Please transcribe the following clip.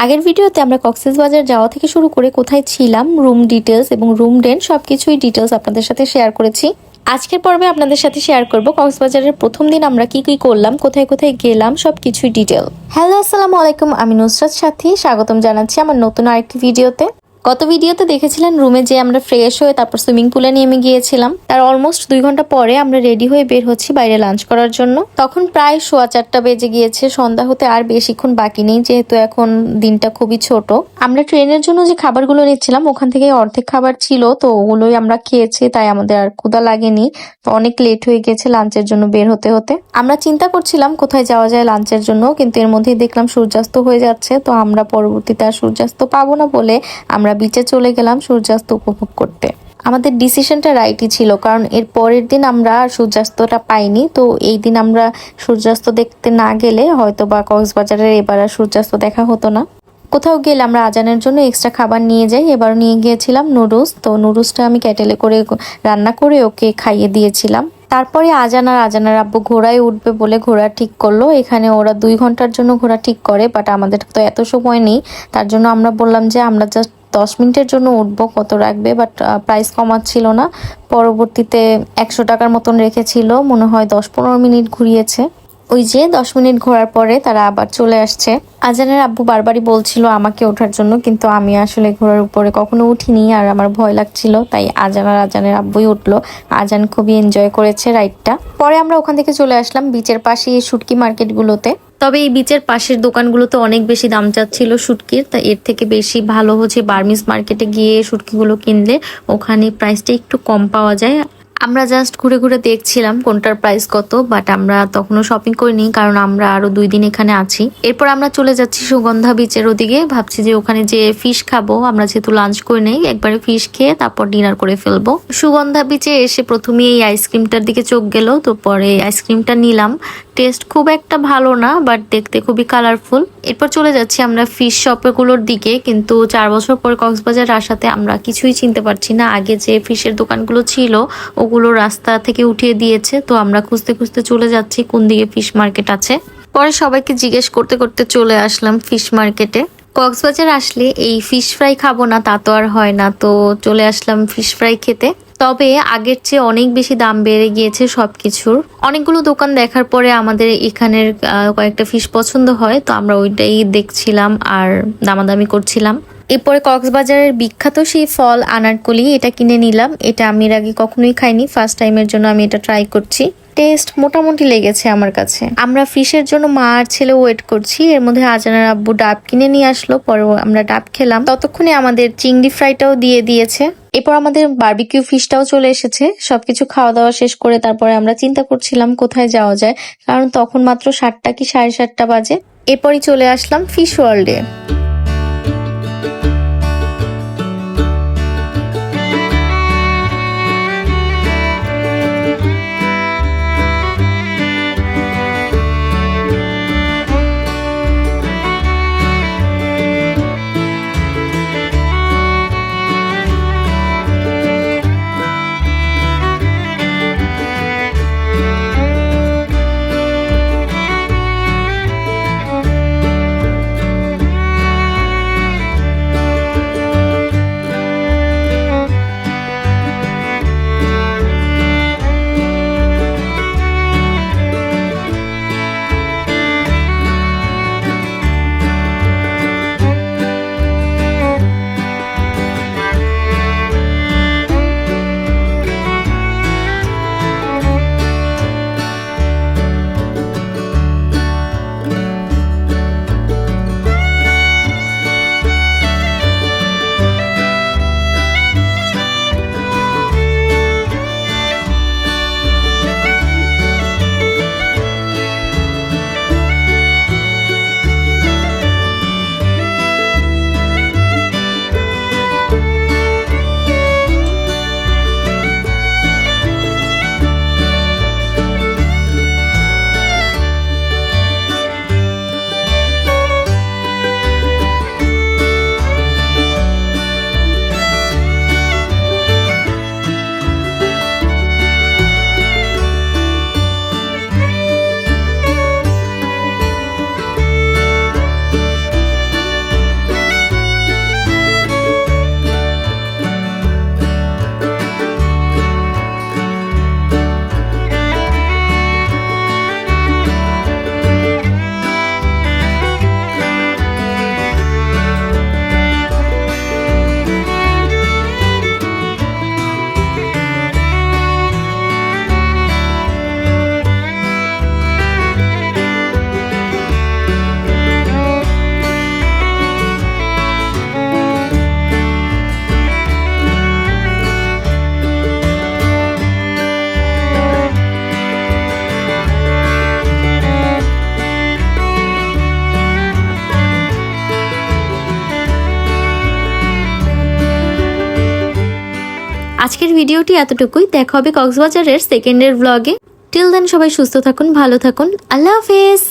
আগের ভিডিওতে আমরা কক্সবাজার যাওয়া থেকে শুরু করে কোথায় ছিলাম, রুম ডিটেলস এবং রুম রেন্ট সবকিছুই ডিটেলস আপনাদের সাথে শেয়ার করেছি। আজকের পর্বে আপনাদের সাথে শেয়ার করব কক্সবাজারের প্রথম দিন আমরা কি কি করলাম, কোথায় কোথায় গেলাম, সবকিছুই ডিটেল। হ্যালো, আসসালামু আলাইকুম, আমি নুসরাত সাথী, স্বাগতম জানাচ্ছি আমার নতুন আরেকটি ভিডিওতে। গত ভিডিওতে দেখেছিলেন রুমে যে আমরা ফ্রেশ হয়ে তারপর সুইমিং পুলে নেমে গিয়েছিলাম। তার অলমোস্ট 2 ঘন্টা পরে আমরা রেডি হয়ে বের হচ্ছি বাইরে লাঞ্চ করার জন্য। তখন প্রায় 4:15 বেজে গিয়েছে, সন্ধ্যা হতে আর বেশিক্ষণ বাকি নেই, যেহেতু এখন দিনটা খুবই ছোট। আমরা ট্রেনের জন্য যে খাবারগুলো নিচ্ছিলাম ওখান থেকে অর্ধেক খাবার ছিল, তো ওগুলোই আমরা খেয়েছি, তাই আমাদের আর ক্ষুধা লাগেনি। তো অনেক লেট হয়ে গেছে লাঞ্চের জন্য বের হতে হতে। আমরা চিন্তা করছিলাম কোথায় যাওয়া যায় লাঞ্চের জন্য, কিন্তু এর মধ্যেই দেখলাম সূর্যাস্ত হয়ে যাচ্ছে। তো আমরা পরবর্তীতে আর সূর্যাস্ত পাবো না বলে আমরা বিচে চলে গেলাম সূর্যাস্ত উপভোগ করতে। আমাদের ডিসিশনটা রাইটই ছিল, কারণ এর পরের দিন আমরা সূর্যাস্তটা পাইনি। তো এই দিন আমরা সূর্যাস্ত দেখতে না গেলে হয়তো বা কক্সবাজারের এবার আর সূর্যাস্ত দেখা হতো না। কোথাও গেলে আমরা আজানের জন্য এক্সট্রা খাবার নিয়ে যাই। এবার নিয়ে গিয়েছিলাম নুডলস। তো নুডলসটা আমি কেটেলে করে রান্না করে ওকে খাইয়ে দিয়েছিলাম। তারপরে আজানার আব্বু ঘোড়ায় উঠবে বলে ঘোড়া ঠিক করলো। এখানে ওরা 2 ঘন্টার জন্য ঘোড়া ঠিক করে, বাট আমাদের তো এত সময় নেই। তার জন্য আমরা বললাম যে আমরা জাস্ট 10 মিনিটের জন্য উঠবো, কত রাখবে, বাট প্রাইস কমাচ্ছিল না। পরবর্তীতে 100 টাকার মতন রেখেছিল, মনে হয় 10-15 মিনিট ঘুরিয়েছে। ওই যে 10 মিনিট ঘোরার পরে তারা আবার চলে আসছে। আজানের আব্বু বারবারই বলছিল আমাকে ওঠার জন্য, কিন্তু আমি আসলে ঘোড়ার উপরে কখনো উঠিনি আর আমার ভয় লাগছিল, তাই আজানের আব্বুই উঠলো। আজান খুবই এনজয় করেছে রাইডটা। পরে আমরা ওখান থেকে চলে আসলাম বিচের পাশে শুটকি মার্কেটগুলোতে। তবে এই বিচের পাশের দোকানগুলোতে অনেক বেশি দাম চাচ্ছিল শুটকির, তা এর থেকে বেশি ভালো হচ্ছে বার্মিজ মার্কেটে গিয়ে শুটকিগুলো কিনলে ওখানে প্রাইসটা একটু কম পাওয়া যায়। আমরা জাস্ট ঘুরে ঘুরে দেখছিলাম কোনটার প্রাইস কত, বাট আমরা তখনও শপিং করিনি, কারণ আমরা আরো 2 দিন এখানে আছি। এরপর আমরা চলে যাচ্ছি সুগন্ধা বিচের ওদিকে। ভাবছি যে ওখানে যে ফিশ খাবো, আমরা যেহেতু লাঞ্চ করে নেই, একবারে ফিশ খেয়ে তারপর ডিনার করে ফেলবো। সুগন্ধা বিচে এসে প্রথমে এই আইসক্রিমটার দিকে চোখ গেল, তো পরে আইসক্রিমটা নিলাম। টেস্ট খুব একটা ভালো না, বাট দেখতে খুবই কালারফুল। এরপর চলে যাচ্ছি আমরা ফিশ শপগুলোর দিকে, কিন্তু 4 বছর পরে কক্সবাজার আসাতে আমরা কিছুই চিনতে পারছি না। আগে যে ফিশের দোকানগুলো ছিল ওগুলো রাস্তা থেকে উঠিয়ে দিয়েছে, তো আমরা খুঁজতে খুঁজতে চলে যাচ্ছি কোন দিকে ফিশ মার্কেট আছে। পরে সবাইকে জিজ্ঞেস করতে করতে চলে আসলাম ফিশ মার্কেটে। কক্সবাজার আসলে এই ফিশ ফ্রাই খাবো না তা তো আর হয় না, তো চলে আসলাম ফিশ ফ্রাই খেতে। তবে আগের চেয়ে অনেক বেশি দাম বেড়ে গিয়েছে সবকিছুর। অনেকগুলো দোকান দেখার পরে আমাদের এখানের কয়েকটা ফিশ পছন্দ হয়, তো আমরা ওইটাই দেখছিলাম আর দামাদামি করছিলাম। এরপরে কক্সবাজারের বিখ্যাত সেই ফল আনারকলি, এটা কিনে নিলাম। এটা আমি এর আগে কখনোই খাইনি, ফার্স্ট টাইমের জন্য আমি এটা ট্রাই করছি। টেস্ট মোটামুটি লেগেছে আমার কাছে। আমরা ফিশের জন্য মা আর ছেলে ওয়েট করছি, এর মধ্যে আজানের আব্বু ডাব কিনে নিয়ে আসলো, পরে আমরা ডাব খেলাম। ততক্ষণে আমাদের চিংড়ি ফ্রাইটাও দিয়ে দিয়েছে। এরপর আমাদের বারবিকিউ ফিশটাও চলে এসেছে। সবকিছু খাওয়া দাওয়া শেষ করে তারপরে আমরা চিন্তা করছিলাম কোথায় যাওয়া যায়, কারণ তখন মাত্র 7টা কি 7:30 বাজে। এরপরই চলে আসলাম ফিশ ওয়ার্ল্ডে। আজকের ভিডিওটি এতটুকুই, দেখা হবে কক্সবাজারের সেকেন্ডের ব্লগে। টিল দেন সবাই সুস্থ থাকুন, ভালো থাকুন, আল্লাহ হাফেজ।